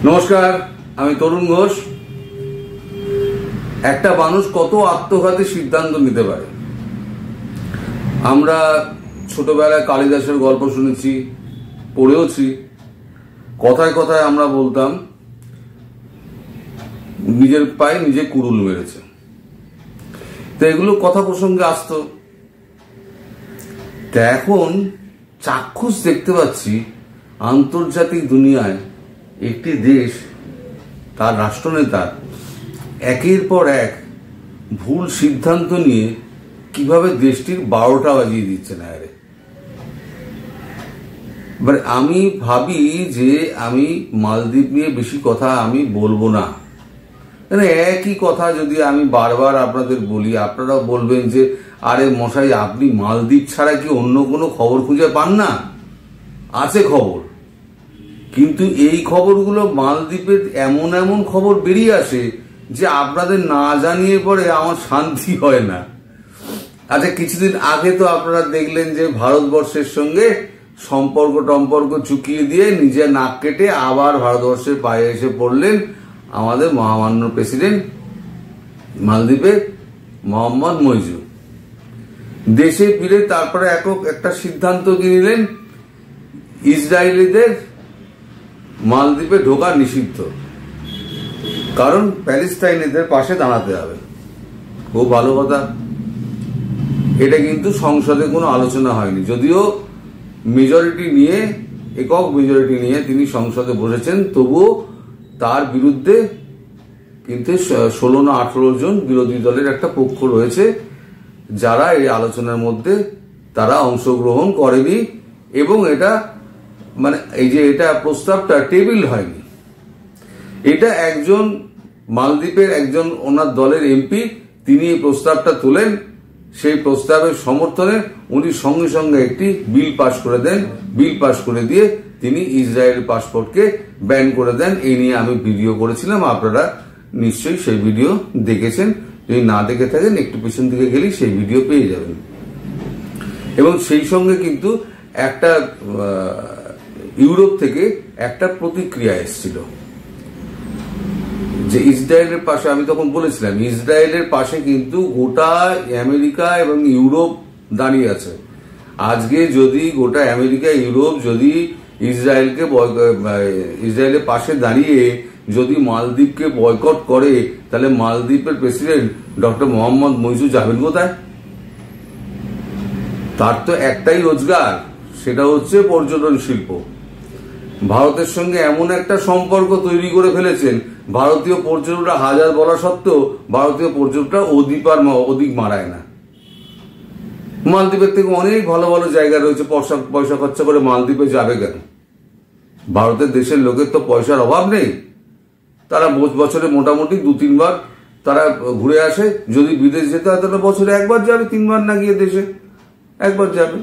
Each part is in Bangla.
নমস্কার, আমি তরুণ ঘোষ। একটা মানুষ কত আত্মঘাতী সিদ্ধান্ত নিতে পারে। আমরা ছোটবেলায় কালিদাসের গল্প শুনেছি, পড়েওছি। কথায় কথায় আমরা বলতাম নিজের পায়ে নিজে কুড়ুল মেরেছে। তো এগুলো কথা প্রসঙ্গে আসতো। তা এখন চাক্ষুষ দেখতে পাচ্ছি আন্তর্জাতিক দুনিয়ায় একটি দেশ, তার রাষ্ট্রনেতা একের পর এক ভুল সিদ্ধান্ত নিয়ে কিভাবে দেশটির 12টা বাজিয়ে দিচ্ছে না। এবার আমি ভাবি যে আমি মালদ্বীপ নিয়ে বেশি কথা আমি বলবো না। একই কথা যদি আমি বারবার আপনাদের বলি, আপনারাও বলবেন যে আরে মশাই, আপনি মালদ্বীপ ছাড়া কি অন্য কোনো খবর খুঁজে পান না? আছে খবর, কিন্তু এই খবরগুলো মালদ্বীপের এমন এমন খবর বেরিয়ে আসে যে আপনাদের না জানিয়ে পরে আমার শান্তি হয় না। আচ্ছা, কিছুদিন আগে তো আপনারা দেখলেন যে ভারতবর্ষের সঙ্গে সম্পর্ক চুকিয়ে দিয়ে নিজের নাক কেটে আবার ভারতবর্ষের পায়ে এসে পড়লেন আমাদের মহামান্য প্রেসিডেন্ট মালদ্বীপের মোহাম্মদ মইজু। দেশে ফিরে তারপরে একটা সিদ্ধান্ত নিলেন, ইসরায়েলিদের মালদ্বীপে ঢোকা নিষিদ্ধ, কারণ প্যালেস্টাইনিদের পাশে দাঁড়াতে হবে। খুব ভালো কথা। এটা কিন্তু সংসদে কোনো আলোচনা হয়নি, যদিও একক মেজরিটি নিয়ে তিনি সংসদে বসেছেন, তবুও তার বিরুদ্ধে কিন্তু 16 না 18 জন বিরোধী দলের একটা পক্ষ রয়েছে যারা এই আলোচনার মধ্যে তারা অংশগ্রহণ করেনি, এবং এটা এটা প্রস্তাবটা টেবিল হয়নি। এটা একজন মালদ্বীপের একজন ওনার দলের এমপি, তিনি এই প্রস্তাবটা তোলেন। সেই প্রস্তাবের সমর্থনে উনি সঙ্গে সঙ্গে একটি বিল পাশ করে দেন। বিল পাশ করে দিয়ে তিনি ইসরায়েল পাসপোর্টকে ব্যান করে দেন। এই নিয়ে আমি ভিডিও করেছিলাম, আপনারা নিশ্চয়ই সেই ভিডিও দেখেছেন। যদি না দেখে থাকেন একটু পিছন দিকে গেলেই সেই ভিডিও পেয়ে যাবেন। এবং সেই সঙ্গে কিন্তু একটা ইউরোপ থেকে একটা প্রতিক্রিয়া এসেছিল যে ইসরায়েলের পাশে, আমি তখন বলেছিলাম ইসরায়েলের পাশে কিন্তু গোটা আমেরিকা এবং ইউরোপ দাঁড়িয়ে আছে। আজকে যদি গোটা আমেরিকা ইউরোপ যদি ইসরায়েলের পাশে দাঁড়িয়ে যদি মালদ্বীপকে বয়কট করে, তাহলে মালদ্বীপের প্রেসিডেন্ট ডক্টর মোহাম্মদ মইজু যাবেন কোথায়? তার তো একটাই রোজগার, সেটা হচ্ছে পর্যটন শিল্প। ভারতের সঙ্গে এমন একটা সম্পর্ক তৈরি করে ফেলেছেন, ভারতীয় পর্যটকরা হাজার বলা সত্ত্বেও ভারতীয় পর্যটকরা অধিক মারায় না। মালদ্বীপের থেকে অনেক ভালো ভালো জায়গা রয়েছে, পয়সা খরচা করে মালদ্বীপে যাবে কেন? ভারতের দেশের লোকের তো পয়সার অভাব নেই, তারা বছরে মোটামুটি 2-3 বার তারা ঘুরে আসে। যদি বিদেশ যেতে হয় তাহলে বছরে একবার যাবে, 3 বার না গিয়ে দেশে একবার যাবে।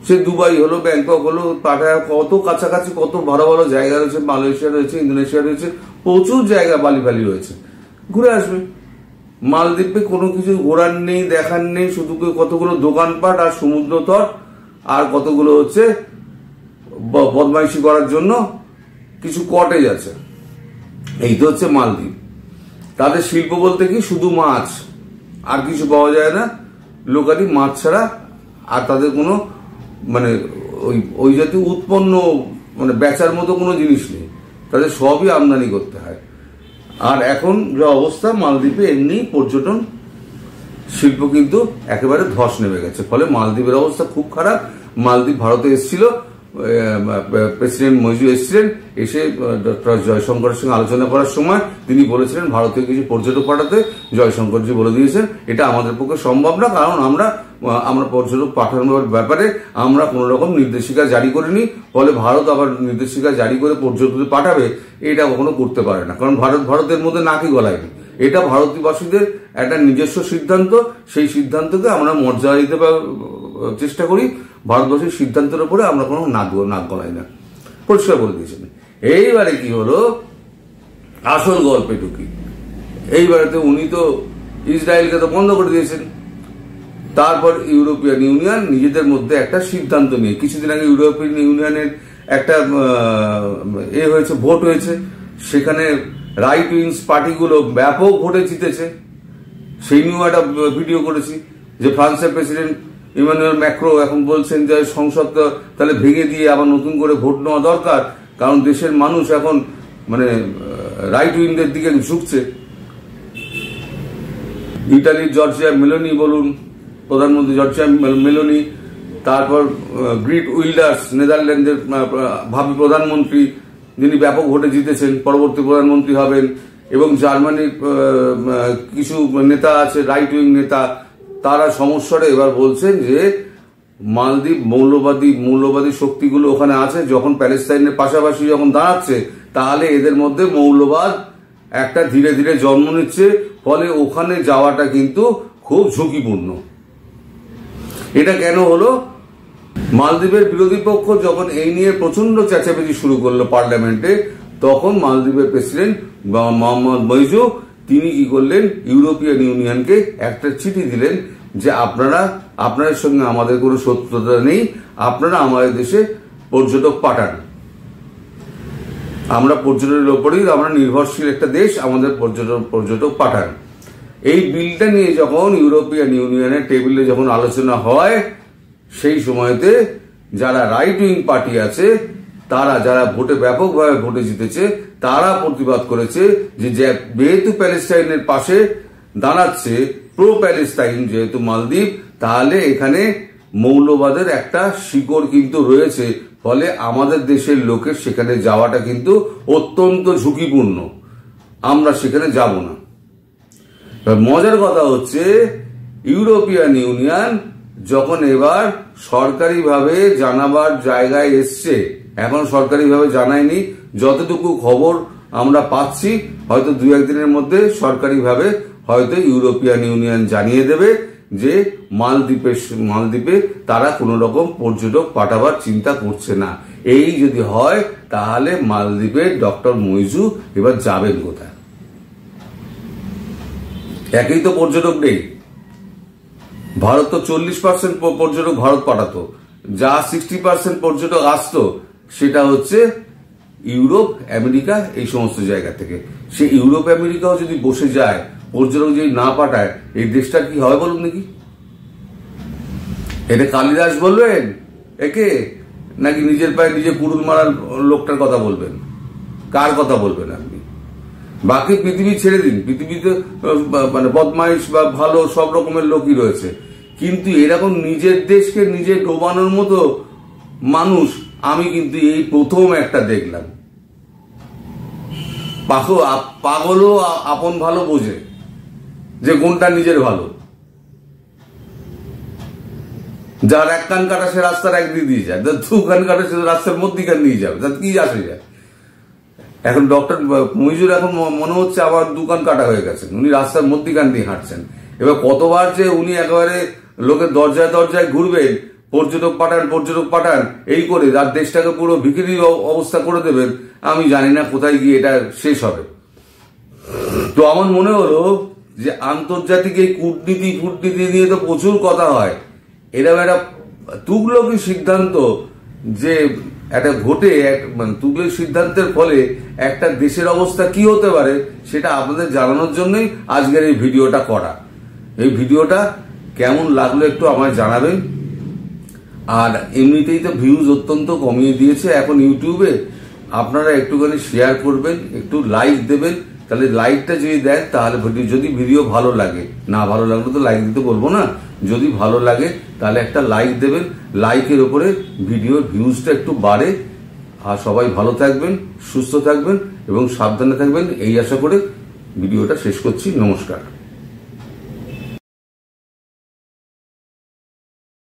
সে দুবাই হলো, ব্যাংকক হলো, পাটায়া, কত কাছাকাছি কত ভালো ভালো জায়গা রয়েছে, মালয়েশিয়া রয়েছে, ইন্দোনেশিয়া রয়েছে, প্রচুর জায়গা বালি রয়েছে, ঘুরে আসবে। মালদ্বীপে কোনো কিছু ঘোরার নেই, দেখার নেই, শুধু কতগুলো দোকানপাট আর সমুদ্র তট, আর কতগুলো হচ্ছে বদমাইশি করার জন্য কিছু কটেজ আছে। এই তো হচ্ছে মালদ্বীপ। তাদের শিল্প বলতে কি, শুধু মাছ, আর কিছু পাওয়া যায় না। লোকালি মাছ ছাড়া আর তাদের কোনো ওই জাতীয় উৎপন্ন বেচার মতো কোনো জিনিস নেই, তাদের সবই আমদানি করতে হয়। আর এখন যে অবস্থা মালদ্বীপে, এমনি পর্যটন শিল্প কিন্তু একেবারে ধস নেমে গেছে। ফলে মালদ্বীপের অবস্থা খুব খারাপ। মালদ্বীপ ভারতে এসেছিল, প্রেসিডেন্ট মইজু এসেছিলেন, এসে ডক্টর জয়শঙ্করের সঙ্গে আলোচনা করার সময় তিনি বলেছিলেন ভারতীয় কিছু পর্যটক পাঠাতে। জয়শঙ্করজি বলে দিয়েছেন এটা আমাদের পক্ষে সম্ভব না, কারণ আমরা পর্যটক পাঠানোর ব্যাপারে আমরা কোন রকম নির্দেশিকা জারি করিনি। ফলে ভারত আবার নির্দেশিকা জারি করে পর্যটকদের পাঠাবে, এটা কখনো করতে পারে না, কারণ ভারতের মধ্যে নাকি গলায়নি। এটা ভারতীয়বাসীদের একটা নিজস্ব সিদ্ধান্ত। সেই সিদ্ধান্তকে আমরা মর্যাদা দিতে চেষ্টা করি। ভারতবর্ষের সিদ্ধান্তের উপরে আমরা কোনো নাক গলাই না, পরিষ্কার করে দিয়েছেন। এইবারে কি হলো, আসল গল্পে ঢুকি। এইবারেতে উনি তো ইসরায়েলকে তো বন্ধ করে দিয়েছেন। তারপর ইউরোপিয়ান ইউনিয়ন নিজেদের মধ্যে একটা সিদ্ধান্ত নিয়ে, কিছুদিন আগে ইউরোপিয়ান ইউনিয়নের একটা হয়েছে, ভোট হয়েছে, সেখানে রাইট উইংস পার্টিগুলো ব্যাপক ভোটে জিতেছে। সেই নিয়েও একটা ভিডিও করেছি যে ফ্রান্সের প্রেসিডেন্ট ইমানুয়েল ম্যাক্রো এখন বলছেন যে সংসদ তাহলে ভেঙে দিয়ে আবার নতুন করে ভোট নেওয়া দরকার, কারণ দেশের মানুষ এখন মানে রাইট উইংদের দিকে ঝুঁকছে। ইটালির জর্জিয়া মেলোনি বলুন, প্রধানমন্ত্রী জর্জিয়া মেলোনি, তারপর গ্রিট উইল্ডার্স নেদারল্যান্ডের ভাবি প্রধানমন্ত্রী, যিনি ব্যাপক ভোটে জিতেছেন, পরবর্তী প্রধানমন্ত্রী হবেন, এবং জার্মানির কিছু নেতা আছে রাইট উইং নেতা, তারা সমস্যাটা এবার বলছেন যে মালদ্বীপ মৌলবাদী শক্তিগুলো ওখানে আছে, যখন প্যালেস্তাইনের পাশাপাশি যখন দাঁড়াচ্ছে তাহলে এদের মধ্যে মৌলবাদ একটা ধীরে ধীরে জন্ম নিচ্ছে, ফলে ওখানে যাওয়াটা কিন্তু খুব ঝুঁকিপূর্ণ। এটা কেন হলো? মালদ্বীপের বিরোধী পক্ষ যখন এই নিয়ে প্রচন্ড চেঁচামেচি শুরু করলো পার্লামেন্টে, তখন মালদ্বীপের প্রেসিডেন্ট মোহাম্মদ মইজু তিনি কি করলেন, ইউরোপিয়ান ইউনিয়নকে একটা চিঠি দিলেন যে আপনাদের সঙ্গে আমাদের কোনো শত্রুতা নেই, আপনারা আমাদের দেশে পর্যটক পাঠান, আমরা পর্যটনের ওপরেই আমরা নির্ভরশীল একটা দেশ, আমাদের পর্যটক পাঠান। এই বিলটা নিয়ে যখন ইউরোপিয়ান ইউনিয়নের টেবিলে যখন আলোচনা হয়, সেই সময়তে যারা রাইট উইং পার্টি আছে, তারা যারা ভোটে ব্যাপকভাবে ভোটে জিতেছে, তারা প্রতিবাদ করেছে যে যেহেতু প্যালেস্টাইনের পাশে দাঁড়াচ্ছে, প্রো প্যালেস্টাইন যেহেতু মালদ্বীপ, তাহলে এখানে মৌলবাদের একটা শিকড় কিন্তু রয়েছে, ফলে আমাদের দেশের লোকের সেখানে যাওয়াটা কিন্তু অত্যন্ত ঝুঁকিপূর্ণ, আমরা সেখানে যাব না। মজার কথা হচ্ছে, ইউরোপিয়ান ইউনিয়ন যখন এবার সরকারিভাবে জানাবার জায়গায় এসছে, এখন সরকারিভাবে জানায়নি, যতটুকু খবর আমরা পাচ্ছি হয়তো 2-1 দিনের মধ্যে সরকারিভাবে হয়তো ইউরোপিয়ান ইউনিয়ন জানিয়ে দেবে যে মালদ্বীপে তারা কোনো রকম পর্যটক পাঠাবার চিন্তা করছে না। এই যদি হয় তাহলে মালদ্বীপের ডক্টর মইজু এবার যাবেন কোথায়? একই তো পর্যটক নেই। ভারত তো 40% পর্যটক ভারত পাঠাতো, যা 60% পর্যটক আসতো সেটা হচ্ছে ইউরোপ, আমেরিকা, এই সমস্ত জায়গা থেকে। সে ইউরোপ আমেরিকাও যদি বসে যায়, পর্যটক যদি না পাঠায়, এই দেশটা কি হয় বলুন নাকি? এটা কালিদাস বলবেন একে, নাকি নিজের পায়ে নিজে কুড়ুল মারার লোকটার কথা বলবেন? কার কথা বলবেন আপনি? বাকি পৃথিবী ছেড়ে দিন, পৃথিবীতে মানে বদমাইশ বা ভালো সব রকমের লোকই রয়েছে, কিন্তু এরকম নিজের দেশকে নিজে ডোবানোর মতো মানুষ আমি কিন্তু এই প্রথম একটা দেখলাম। পাগলও আপন ভালো বোঝে যে কোনটা নিজের ভালো। যার এক কান কাটা সে রাস্তার একদিক দিয়ে যায়, যার 2 কান কাটা সে রাস্তার মধ্যিখান দিয়ে যাবে, যার কি আসে যায়। এখন ডক্টর মইজুর এখন মনে হচ্ছে আবার 2 কান কাটা হয়ে গেছেন, উনি রাস্তার মধ্যিখান দিয়ে হাঁটছেন। এবার কতবার যে উনি একেবারে লোকের দরজায় দরজায় ঘুরবেন, পর্যটক পাঠান এই করে তার দেশটাকে পুরো ভিখিরি অবস্থা করে দেবেন, আমি জানি না কোথায় গিয়ে এটা শেষ হবে। তো আমার মনে হলো যে আন্তর্জাতিক এই কূটনীতি নিয়ে তো প্রচুর কথা হয়, এরকম একটা তুগলকি সিদ্ধান্ত, যে একটা ভোটে মানে তুগলকি সিদ্ধান্তের ফলে একটা দেশের অবস্থা কি হতে পারে সেটা আপনাদের জানানোর জন্যই আজকের এই ভিডিওটা করা। এই ভিডিওটা কেমন লাগলো একটু আমায় জানাবেন। আর এমনিতেই তো ভিউজ অত্যন্ত কমিয়ে দিয়েছে এখন ইউটিউবে, আপনারা একটুখানি শেয়ার করবেন, একটু লাইক দেবেন, তাহলে লাইকটা যদি দেন তাহলে যদি ভিডিও ভালো লাগে, না ভালো লাগলে তো লাইক দিতে বলবো না, যদি ভালো লাগে তাহলে একটা লাইক দেবেন, লাইকের উপরে ভিডিওর ভিউজটা একটু বাড়ে। আর সবাই ভালো থাকবেন, সুস্থ থাকবেন এবং সাবধানে থাকবেন, এই আশা করে ভিডিওটা শেষ করছি। নমস্কার।